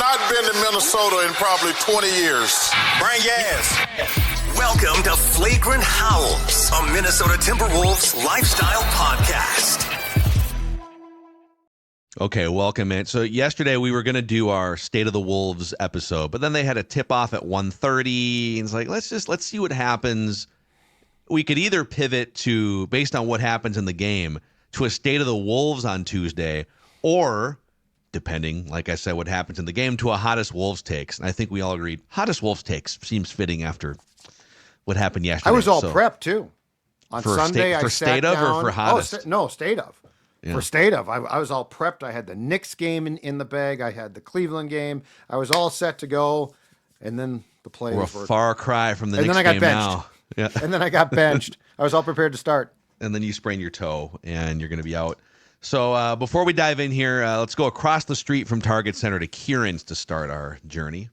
not been to Minnesota in probably 20 years. Bring gas. Welcome to Flagrant Howls, a Minnesota Timberwolves lifestyle podcast. Okay, welcome in. So yesterday we were going to do our State of the Wolves episode, but then they had a tip-off at 1:30. And it's like, let's see what happens. We could either pivot to, based on what happens in the game, to a State of the Wolves on Tuesday, or, depending, like I said, what happens in the game, to a Hottest Wolves Takes. And I think we all agreed Hottest Wolves Takes seems fitting after what happened yesterday. I was all prepped, too. On Sunday, I sat State down. of or for Hottest? No, State of. Yeah. For State of. I was all prepped. I had the Knicks game in the bag. I had the Cleveland game. I was all set to go. And then the plays were a far cry from the Knicks game. And then I got benched. Now. Yeah. And then I got benched. I was all prepared to start. And then you sprain your toe, and you're going to be out. So before we dive in here, let's go across the street from Target Center to Kieran's to start our journey.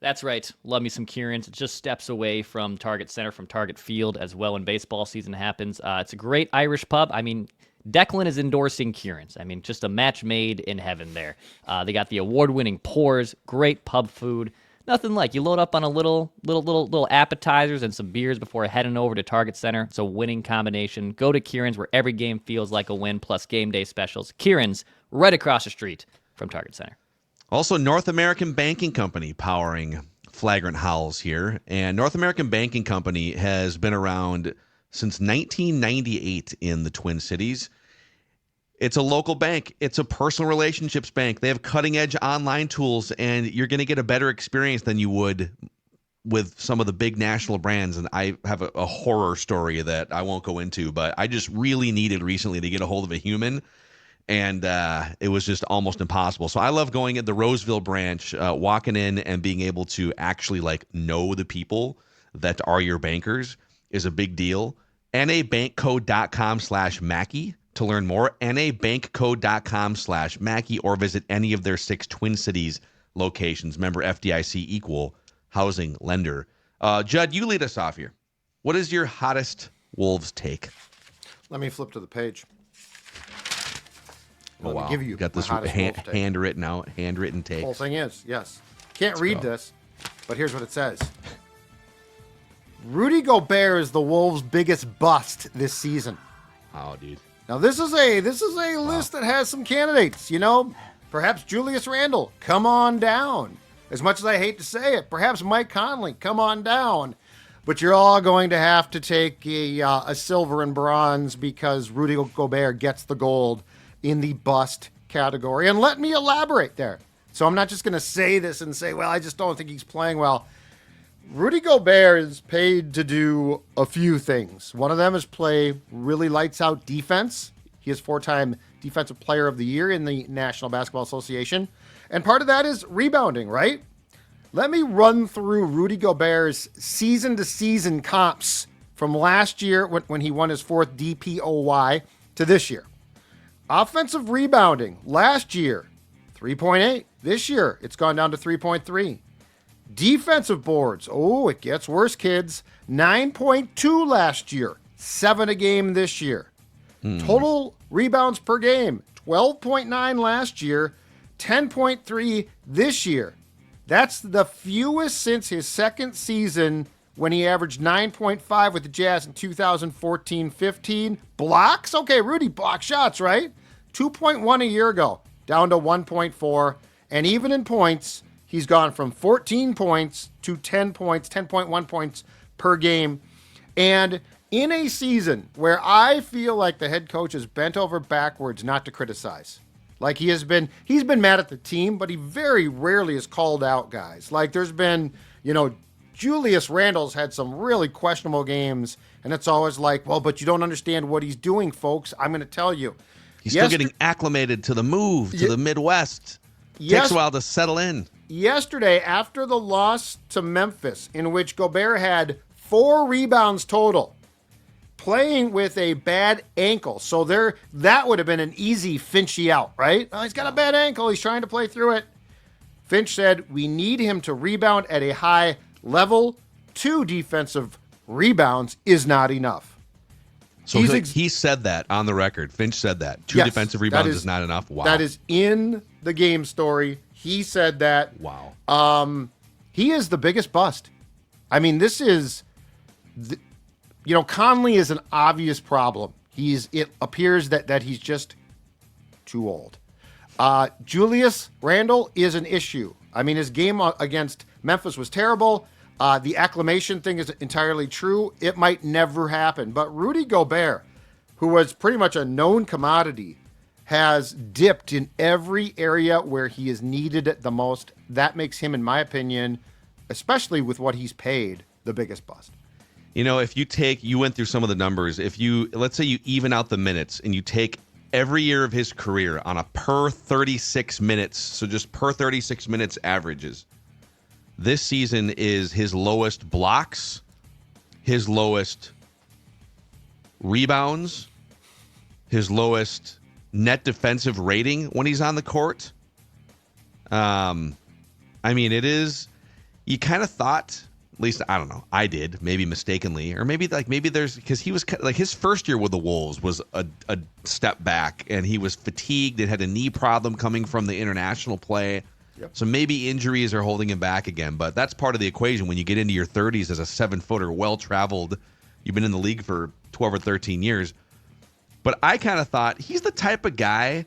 That's right. Love me some Kieran's. It's just steps away from Target Center, from Target Field as well when baseball season happens. It's a great Irish pub. I mean, Declan is endorsing Kieran's. I mean, just a match made in heaven there. They got the award-winning pours, great pub food. Nothing like you load up on a little appetizers and some beers before heading over to Target Center. It's a winning combination. Go to Kieran's where every game feels like a win, plus game day specials. Kieran's right across the street from Target Center. Also, North American Banking Company powering Flagrant Howls here. And North American Banking Company has been around since 1998 in the Twin Cities. It's a local bank. It's a personal relationships bank. They have cutting-edge online tools, and you're going to get a better experience than you would with some of the big national brands. And I have a horror story that I won't go into, but I just really needed recently to get a hold of a human, and it was just almost impossible. So I love going at the Roseville branch, walking in and being able to actually know the people that are your bankers is a big deal. nabankco.com/Mackey to learn more. nabankco.com/Mackey, or visit any of their 6 Twin Cities locations. Member FDIC, equal housing lender. Judd, you lead us off here. What is your hottest Wolves take? Let me flip to the page. Oh, wow. Give you got this handwritten take. Whole thing is, yes. Can't read this, but here's what it says. Rudy Gobert is the Wolves' biggest bust this season. Oh, dude. Now this is a list that has some candidates. Perhaps Julius Randle, come on down. As much as I hate to say it, perhaps Mike Conley, come on down. But you're all going to have to take a silver and bronze because Rudy Gobert gets the gold in the bust category. And let me elaborate there. So I'm not just going to say this and say, well, I just don't think he's playing well. Rudy Gobert is paid to do a few things. One of them is play really lights out defense. He is 4-time Defensive Player of the Year in the National Basketball Association. And part of that is rebounding, right? Let me run through Rudy Gobert's season-to-season comps from last year when he won his 4th DPOY to this year. Offensive rebounding, last year, 3.8. This year, it's gone down to 3.3. Defensive boards. Oh, it gets worse, kids. 9.2 last year. 7 a game this year. Total rebounds per game. 12.9 last year. 10.3 this year. That's the fewest since his second season when he averaged 9.5 with the Jazz in 2014-15. Blocks? Okay, Rudy, block shots, right? 2.1 a year ago. Down to 1.4. And even in points, he's gone from 14 points to 10 points, 10.1 points per game. And in a season where I feel like the head coach is bent over backwards not to criticize. Like he's been mad at the team, but he very rarely has called out guys. Like there's been, Julius Randle's had some really questionable games, and it's always like, well, but you don't understand what he's doing, folks. I'm going to tell you. He's still getting acclimated to the move, to the Midwest. Takes a while to settle in. Yesterday, after the loss to Memphis, in which Gobert had 4 rebounds total, playing with a bad ankle. So that would have been an easy Finchy out, right? Oh, he's got a bad ankle. He's trying to play through it. Finch said, we need him to rebound at a high level. 2 defensive rebounds is not enough. So he said that on the record. Finch said that. 2 defensive rebounds is not enough. Wow. That is in the game story. He said that Wow. he is the biggest bust. I mean, this is, Conley is an obvious problem. It appears that he's just too old. Julius Randle is an issue. I mean, his game against Memphis was terrible. The acclimation thing is entirely true. It might never happen. But Rudy Gobert, who was pretty much a known commodity, has dipped in every area where he is needed the most. That makes him, in my opinion, especially with what he's paid, the biggest bust. If you went through some of the numbers, let's say you even out the minutes and you take every year of his career on a per 36 minutes, so just per 36 minutes averages, this season is his lowest blocks, his lowest rebounds, his lowest net defensive rating when he's on the court. It is, you kind of thought, at least, I don't know, I did, maybe mistakenly, or maybe because he was like, his first year with the Wolves was a step back, and he was fatigued and had a knee problem coming from the international play. Yep. So maybe injuries are holding him back again, but that's part of the equation when you get into your 30s as a 7-footer, well-traveled. You've been in the league for 12 or 13 years. But I kind of thought he's the type of guy,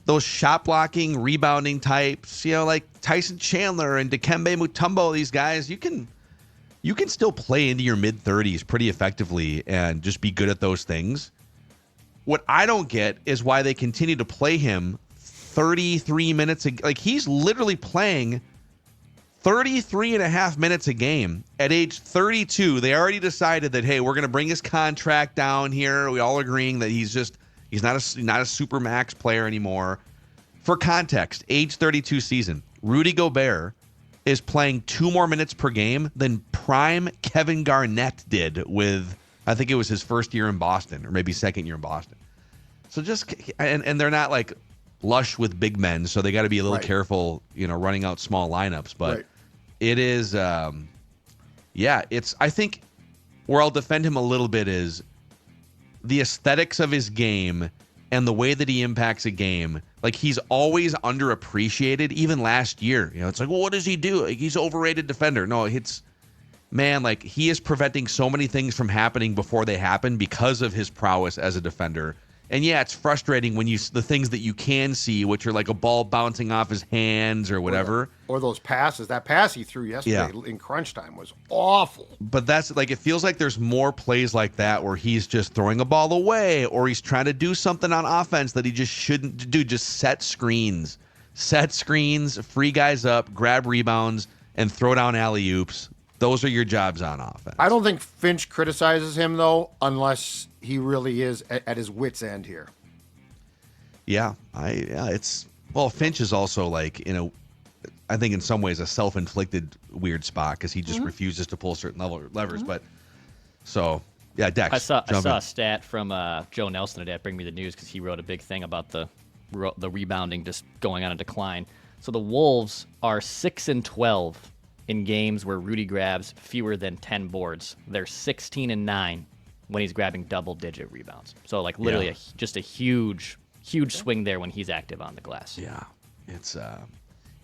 those shot blocking, rebounding types, like Tyson Chandler and Dikembe Mutombo, these guys, you can still play into your mid-30s pretty effectively and just be good at those things. What I don't get is why they continue to play him 33 minutes. Like, he's literally playing 33 and a half minutes a game. At age 32, they already decided that, hey, we're going to bring his contract down here. We all agreeing that he's not a super max player anymore. For context, age 32 season, Rudy Gobert is playing 2 more minutes per game than prime Kevin Garnett did with, I think it was his first year in Boston, or maybe second year in Boston. So and they're not like lush with big men, so they got to be a little careful, running out small lineups. But it is, I think where I'll defend him a little bit is the aesthetics of his game and the way that he impacts a game. Like, he's always underappreciated, even last year. It's like, well, what does he do? Like, he's an overrated defender. No, he is preventing so many things from happening before they happen because of his prowess as a defender. And yeah, it's frustrating when the things that you can see, which are like a ball bouncing off his hands or whatever. Or those passes. That pass he threw yesterday in crunch time was awful. But that's like, it feels like there's more plays like that where he's just throwing a ball away, or he's trying to do something on offense that he just shouldn't do. Just set screens, free guys up, grab rebounds, and throw down alley-oops. Those are your jobs on offense. I don't think Finch criticizes him, though, unless he really is at his wit's end here. Finch is also like, I think in some ways a self-inflicted weird spot because he just refuses to pull certain levers. But so, yeah, Dex. I saw a stat from Joe Nelson today at Bring Me the News because he wrote a big thing about the rebounding just going on a decline. So the Wolves are 6-12 in games where Rudy grabs fewer than 10 boards. They're 16-9 when he's grabbing double-digit rebounds. So, like, literally just a huge swing there when he's active on the glass. Yeah, it's this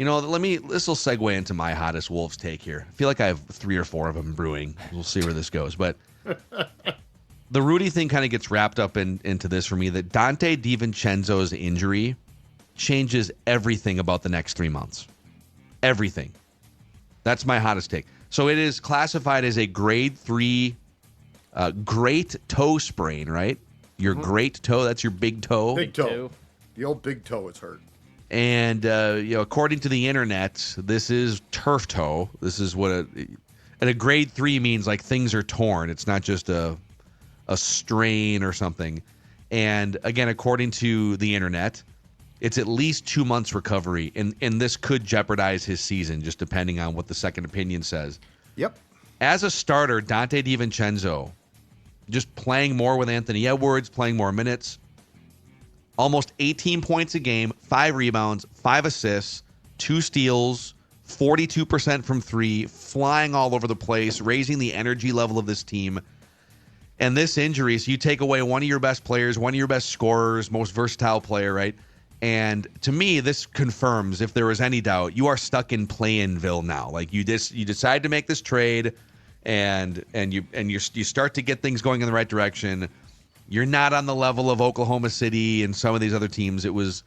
will segue into my hottest Wolves take here. I feel like I have 3 or 4 of them brewing. We'll see where this goes, but the Rudy thing kind of gets wrapped up into this for me. That Donte DiVincenzo's injury changes everything about the next 3 months. Everything. That's my hottest take. So it is classified as a grade 3 great toe sprain, right? Your great toe, that's your big toe. Big toe. The old big toe is hurt. And, according to the internet, this is turf toe. This is what a grade 3 means, like things are torn. It's not just a strain or something. And again, according to the internet, it's at least 2 months recovery, and this could jeopardize his season, just depending on what the second opinion says. Yep. As a starter, Donte DiVincenzo, just playing more with Anthony Edwards, playing more minutes, almost 18 points a game, 5 rebounds, 5 assists, 2 steals, 42% from 3, flying all over the place, raising the energy level of this team. And this injury, so you take away one of your best players, one of your best scorers, most versatile player, right? And to me, this confirms, if there was any doubt, you are stuck in play-inville now. Like you decide to make this trade, and you start to get things going in the right direction. You're not on the level of Oklahoma City and some of these other teams. It was,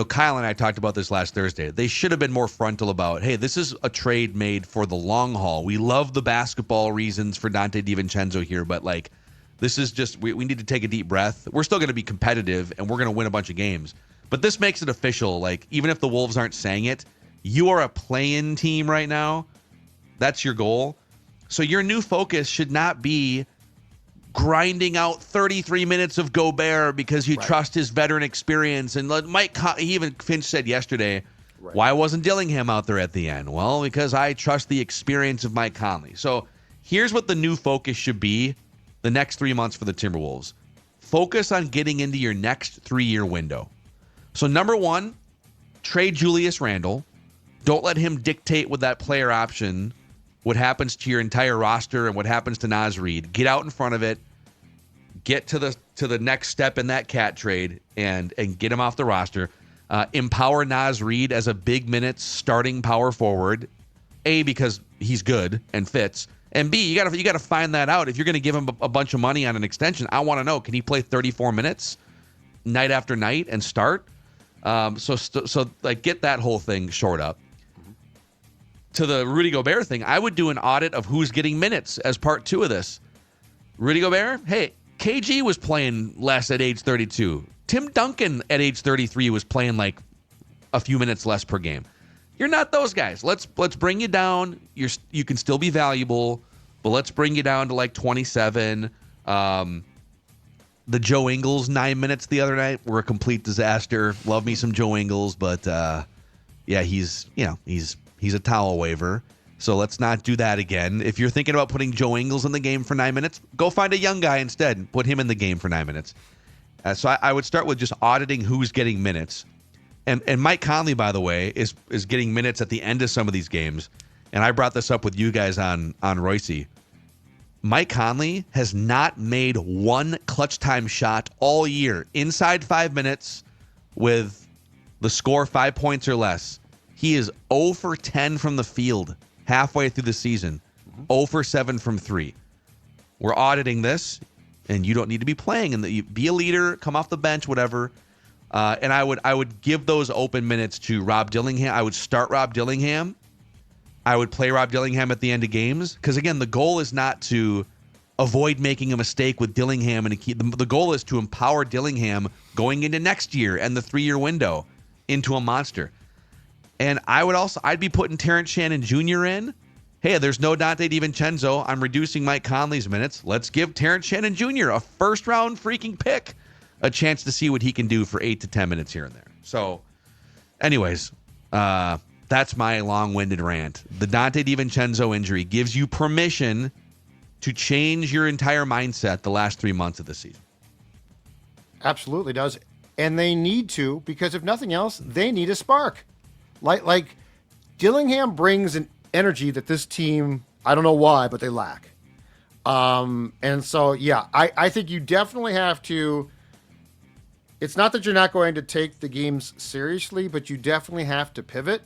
Kyle and I talked about this last Thursday. They should have been more frontal about, hey, this is a trade made for the long haul. We love the basketball reasons for Donte DiVincenzo here, but like, this is just, we need to take a deep breath. We're still going to be competitive, and we're going to win a bunch of games. But this makes it official. Like, even if the Wolves aren't saying it, you are a play-in team right now. That's your goal. So your new focus should not be grinding out 33 minutes of Gobert because you trust his veteran experience. And even Finch said yesterday, why wasn't Dillingham out there at the end? Well, because I trust the experience of Mike Conley. So here's what the new focus should be the next 3 months for the Timberwolves. Focus on getting into your next 3-year window. So number one, trade Julius Randle. Don't let him dictate with that player option what happens to your entire roster and what happens to Naz Reid. Get out in front of it. Get to the next step in that cat trade and get him off the roster. Empower Naz Reid as a big minutes starting power forward. A, because he's good and fits. And B, you gotta find that out. If you're going to give him a bunch of money on an extension, I want to know, can he play 34 minutes night after night and start? So get that whole thing shored up. To the Rudy Gobert thing, I would do an audit of who's getting minutes as part 2 of this. Rudy Gobert, hey, KG was playing less at age 32. Tim Duncan at age 33 was playing like a few minutes less per game. You're not those guys. Let's bring you down. You can still be valuable, but let's bring you down to like 27. The Joe Ingles 9 minutes the other night were a complete disaster. Love me some Joe Ingles, but he's a towel waver. So let's not do that again. If you're thinking about putting Joe Ingles in the game for 9 minutes, go find a young guy instead and put him in the game for 9 minutes. So I would start with just auditing who's getting minutes. And Mike Conley, by the way, is getting minutes at the end of some of these games. And I brought this up with you guys on Royce. Mike Conley has not made one clutch time shot all year inside 5 minutes with the score 5 points or less. He is 0 for 10 from the field halfway through the season, 0 for 7 from 3. We're auditing this, and you don't need to be playing. Be a leader, come off the bench, whatever. And I would give those open minutes to Rob Dillingham. I would start Rob Dillingham. I would play Rob Dillingham at the end of games because, again, the goal is not to avoid making a mistake with Dillingham. And the goal is to empower Dillingham going into next year and the 3-year window into a monster. And I'd be putting Terrence Shannon Jr. in. Hey, there's no Donte DiVincenzo. I'm reducing Mike Conley's minutes. Let's give Terrence Shannon Jr., a first-round freaking pick, a chance to see what he can do for 8 to 10 minutes here and there. So, anyways, that's my long-winded rant. The Donte DiVincenzo injury gives you permission to change your entire mindset the last 3 months of the season. Absolutely does. And they need to, because if nothing else, they need a spark. Like Dillingham brings an energy that this team, I don't know why, but they lack. And so, I think you definitely have to. It's not that you're not going to take the games seriously, but you definitely have to pivot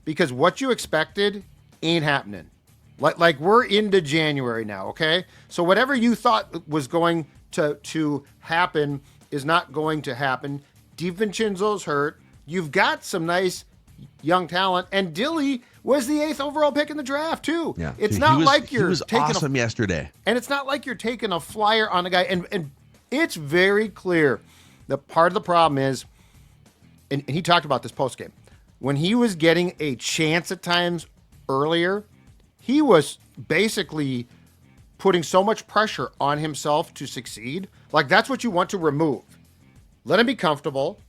because what you expected ain't happening. Like we're into January now, okay? So whatever you thought was going to happen is not going to happen. DiVincenzo's hurt. You've got some nice young talent, and Dilly was the 8th overall pick in the draft too. Yeah, it's not like you're he was taking awesome yesterday, and it's not like you're taking a flyer on a guy. And it's very clear that part of the problem is, and he talked about this post game, when he was getting a chance at times earlier, he was basically putting so much pressure on himself to succeed. Like that's what you want to remove. Let him be comfortable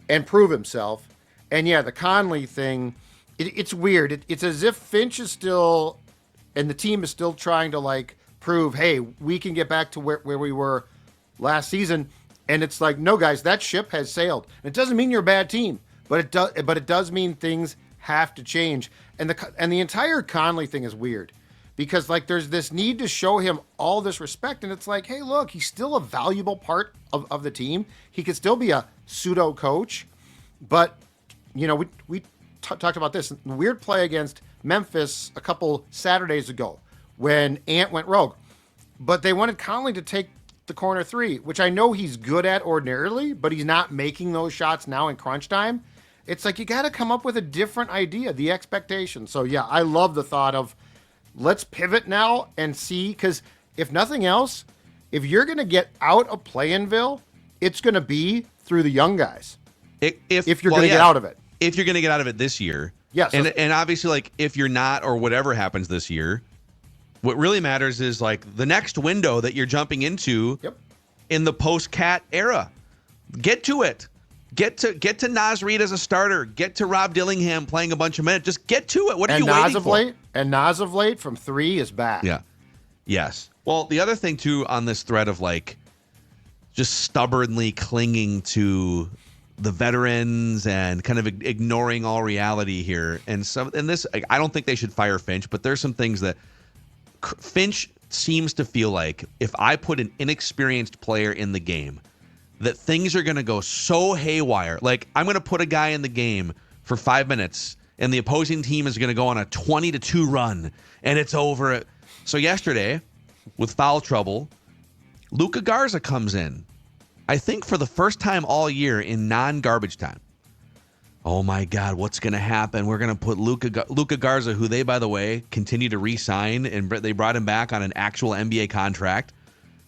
and prove himself. And the Conley thing, it's weird. It's as if Finch is still, and the team is still trying to prove, hey, we can get back to where we were last season. And it's like, no, guys, that ship has sailed. And it doesn't mean you're a bad team, but it does mean things have to change. And the entire Conley thing is weird because there's this need to show him all this respect. And it's like, hey, look, he's still a valuable part of the team. He could still be a pseudo coach. But, we talked about this weird play against Memphis a couple Saturdays ago when Ant went rogue. But they wanted Conley to take the corner three, which I know he's good at ordinarily, but he's not making those shots now in crunch time. It's like you got to come up with a different idea, the expectation. So, yeah, I love the thought of let's pivot now and see, because if nothing else, if you're going to get out of play-in-ville, it's going to be through the young guys. If you're going to get out of it. If you're going to get out of it this year. Yes. And obviously, like, if you're not or whatever happens this year, what really matters is, like, the next window that you're jumping into in the post-Cat era. Get to it. Get to Naz Reid as a starter. Get to Rob Dillingham playing a bunch of minutes. Just get to it. What are you waiting for? Naz of late from three is back. Yeah. Yes. Well, the other thing, too, on this thread of, like, just stubbornly clinging to the veterans and kind of ignoring all reality here. And this, I don't think they should fire Finch, but there's some things that Finch seems to feel like if I put an inexperienced player in the game, that things are going to go so haywire. Like, I'm going to put a guy in the game for 5 minutes and the opposing team is going to go on a 20-2 run and it's over. So yesterday, with foul trouble, Luka Garza comes in, I think for the first time all year in non-garbage time. Oh my God, what's going to happen? We're going to put Luka Garza, who they, by the way, continue to re-sign, and they brought him back on an actual NBA contract.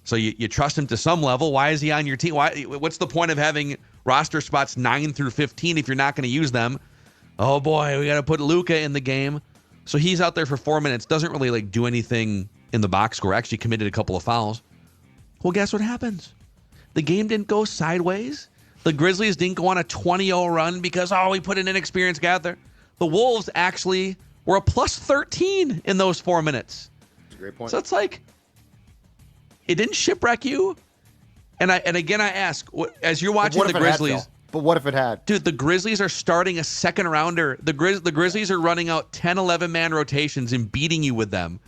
So you trust him to some level. Why is he on your team? What's the point of having roster spots 9 through 15 if you're not going to use them? Oh boy, we got to put Luka in the game. So he's out there for 4 minutes, doesn't really like do anything in the box score, actually committed a couple of fouls. Well, guess what happens? The game didn't go sideways. The Grizzlies didn't go on a 20-0 run because, we put an inexperienced guy out there. The Wolves actually were a plus 13 in those 4 minutes. That's a great point. So it's like, it didn't shipwreck you. And again, I ask, as you're watching the Grizzlies. But what if it had? Dude, the Grizzlies are starting a second rounder. The Grizzlies are running out 10, 11-man rotations and beating you with them.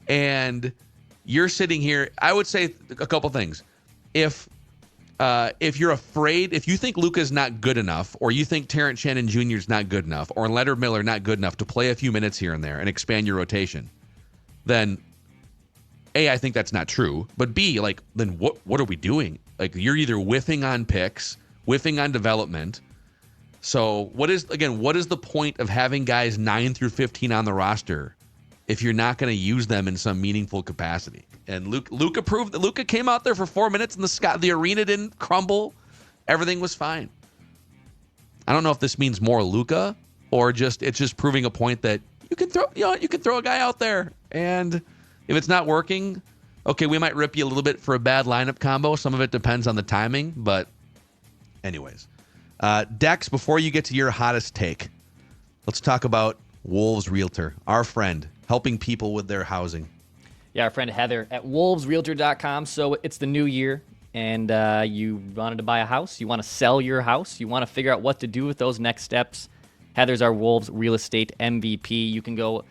And you're sitting here. I would say a couple things. If you're afraid, if you think Luka's not good enough, or you think Terrence Shannon Jr. is not good enough, or Leonard Miller not good enough to play a few minutes here and there and expand your rotation, then A, I think that's not true. But B, like, then what are we doing? Like, you're either whiffing on picks, whiffing on development. So what is the point of having guys 9 through 15 on the roster if you're not going to use them in some meaningful capacity? And Luka proved that. Luka came out there for 4 minutes and the arena didn't crumble. Everything was fine. I don't know if this means more Luka or it's just proving a point that you can throw a guy out there, and if it's not working, okay, we might rip you a little bit for a bad lineup combo. Some of it depends on the timing, but anyways. Dex, before you get to your hottest take, let's talk about Wolves Realtor, our friend, helping people with their housing. Yeah, our friend Heather at wolvesrealtor.com. So it's the new year, and you wanted to buy a house. You want to sell your house. You want to figure out what to do with those next steps. Heather's our Wolves real estate MVP. You can go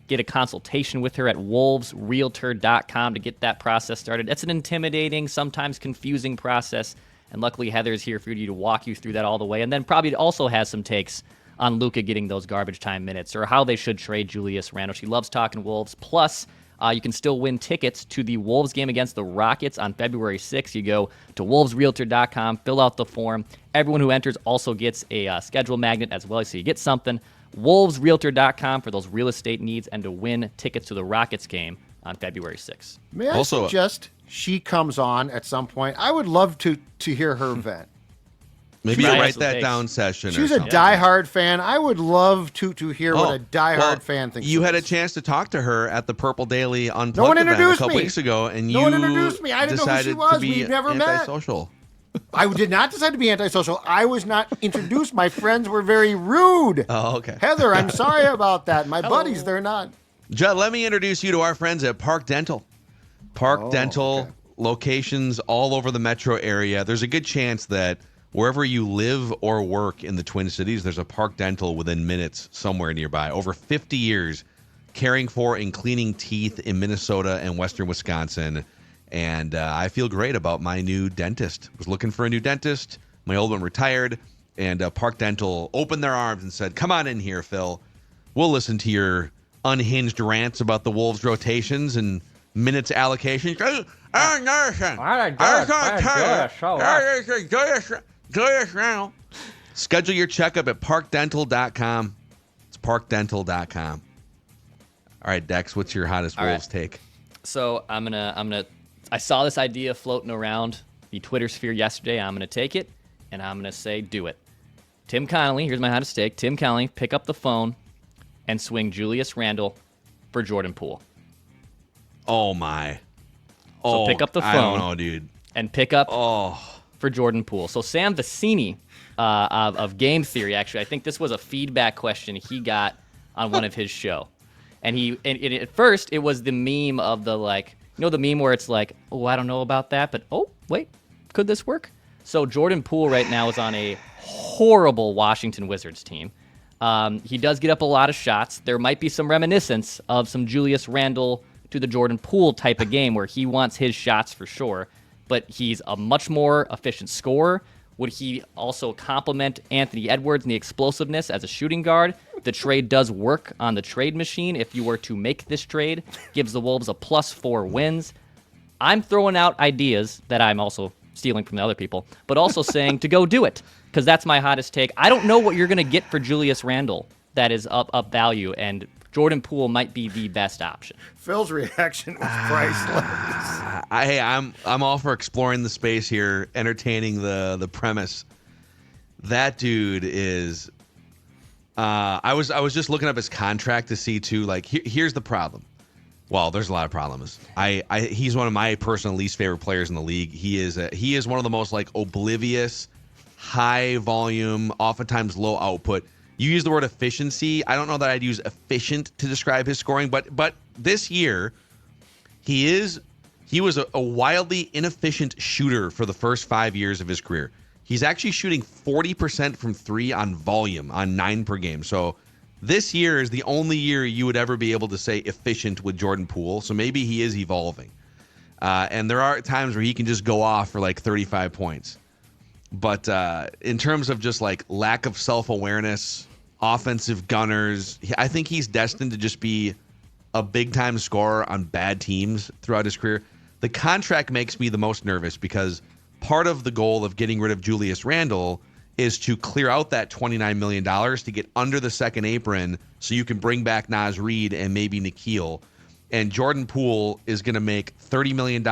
get a consultation with her at wolvesrealtor.com to get that process started. It's an intimidating, sometimes confusing process, and luckily Heather's here for you to walk you through that all the way, and then probably also has some takes on Luka getting those garbage time minutes or how they should trade Julius Randle. She loves talking Wolves. Plus, you can still win tickets to the Wolves game against the Rockets on February 6th. You go to wolvesrealtor.com, fill out the form. Everyone who enters also gets a schedule magnet as well, so you get something. wolvesrealtor.com for those real estate needs and to win tickets to the Rockets game on February 6th. May I suggest she comes on at some point? I would love to hear her vent. Maybe you write that down session. She's a diehard fan. I would love to hear what a diehard fan thinks. You had a chance to talk to her at the Purple Daily Unplugged no one event introduced a couple me. weeks ago, and no one introduced me. I didn't know who she was. We've never met. Antisocial. I did not decide to be antisocial. I was not introduced. My friends were very rude. Oh, okay. Heather, I'm sorry about that. My buddies, they're not. Judd, let me introduce you to our friends at Park Dental. Park Dental, locations all over the metro area. There's a good chance that wherever you live or work in the Twin Cities, there's a Park Dental within minutes somewhere nearby. Over 50 years caring for and cleaning teeth in Minnesota and western Wisconsin. And I feel great about my new dentist. Was looking for a new dentist. My old one retired. And Park Dental opened their arms and said, "Come on in here, Phil. We'll listen to your unhinged rants about the Wolves' rotations and minutes allocation." Julius Randle. Schedule your checkup at parkdental.com. It's parkdental.com. All right, Dex, what's your hottest Wolves take? So I saw this idea floating around the Twitter sphere yesterday. I'm gonna take it and I'm gonna say do it. Tim Connolly, here's my hottest take. Tim Connolly, pick up the phone and swing Julius Randle for Jordan Poole. Oh my. So pick up the phone. I don't know, dude. And pick up for Jordan Poole. So Sam Vecini of Game Theory, actually, I think this was a feedback question he got on one of his show. And at first it was the meme of the the meme where it's like, oh, I don't know about that, but oh, wait, could this work? So Jordan Poole right now is on a horrible Washington Wizards team. He does get up a lot of shots. There might be some reminiscence of some Julius Randle to the Jordan Poole type of game where he wants his shots for sure, but he's a much more efficient scorer. Would he also complement Anthony Edwards and the explosiveness as a shooting guard? The trade does work on the trade machine. If you were to make this trade, gives the Wolves a +4 wins. I'm throwing out ideas that I'm also stealing from the other people, but also saying to go do it, because that's my hottest take. I don't know what you're going to get for Julius Randle that is up value, and Jordan Poole might be the best option. Phil's reaction was priceless. I'm all for exploring the space here, entertaining the premise. That dude is. I was just looking up his contract to see too. Like, here's the problem. Well, there's a lot of problems. He's one of my personal least favorite players in the league. He is one of the most oblivious, high volume, oftentimes low output. You use the word efficiency. I don't know that I'd use efficient to describe his scoring, but this year he was a wildly inefficient shooter for the first 5 years of his career. He's actually shooting 40% from three on volume on 9 per game. So this year is the only year you would ever be able to say efficient with Jordan Poole. So maybe he is evolving. And there are times where he can just go off for 35 points. But in terms of just lack of self-awareness, offensive gunners, I think he's destined to just be a big-time scorer on bad teams throughout his career. The contract makes me the most nervous because part of the goal of getting rid of Julius Randle is to clear out that $29 million to get under the second apron so you can bring back Naz Reid and maybe Nikhil. And Jordan Poole is going to make $30 million.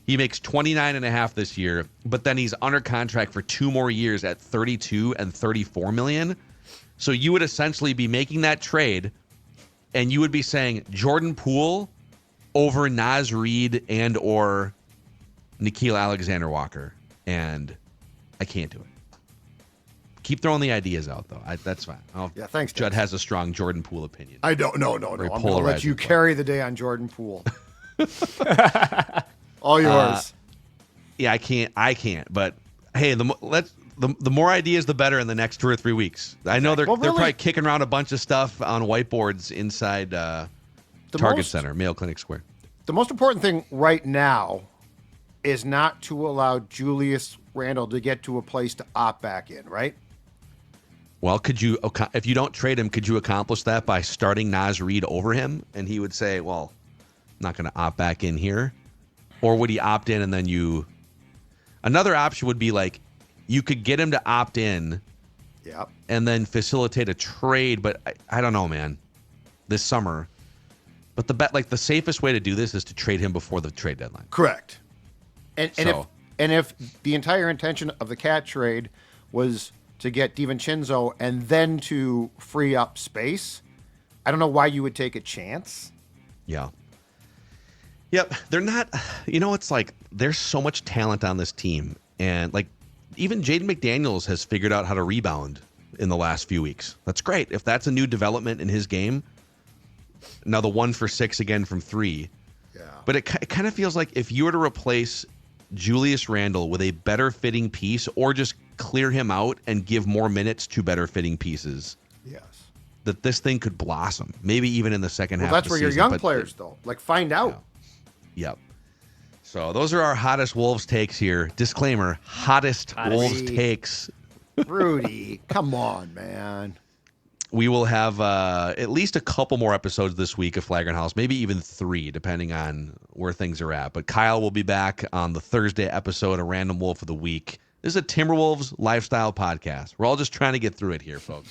He makes $29.5 this year, but then he's under contract for 2 more years at $32 and $34 million. So you would essentially be making that trade, and you would be saying Jordan Poole over Naz Reid and or Nikhil Alexander-Walker, and I can't do it. Keep throwing the ideas out, though. That's fine. Yeah, thanks, Judd has a strong Jordan Poole opinion. I don't. No. I'm going to let you carry the day on Jordan Poole. All yours. Yeah, I can't. But hey, the more ideas, the better in the next 2 or 3 weeks. I know they're probably kicking around a bunch of stuff on whiteboards inside Target Center, Mayo Clinic Square. The most important thing right now is not to allow Julius Randle to get to a place to opt back in, right? Well, if you don't trade him, could you accomplish that by starting Naz Reid over him? And he would say, well, I'm not going to opt back in here. Or would he opt in and then you... Another option would be you could get him to opt in and then facilitate a trade, but I don't know, man, this summer. But the safest way to do this is to trade him before the trade deadline. Correct. And if the entire intention of the Cat trade was to get DiVincenzo and then to free up space, I don't know why you would take a chance. Yeah. Yep. They're not, it's there's so much talent on this team. And even Jaden McDaniels has figured out how to rebound in the last few weeks. That's great. If that's a new development in his game, now the 1 for 6 again from 3. Yeah. But it kind of feels like if you were to replace Julius Randle with a better fitting piece or just clear him out and give more minutes to better fitting pieces. Yes. That this thing could blossom, maybe even in the second half of the season. That's where your young players, though. Find out. Yeah. Yep. So those are our hottest Wolves takes here. Disclaimer, hottest Wolves takes. Rudy, come on, man. We will have at least a couple more episodes this week of Flagrant Howls, maybe even 3, depending on where things are at. But Kyle will be back on the Thursday episode of Random Wolf of the Week. This is a Timberwolves lifestyle podcast. We're all just trying to get through it here, folks.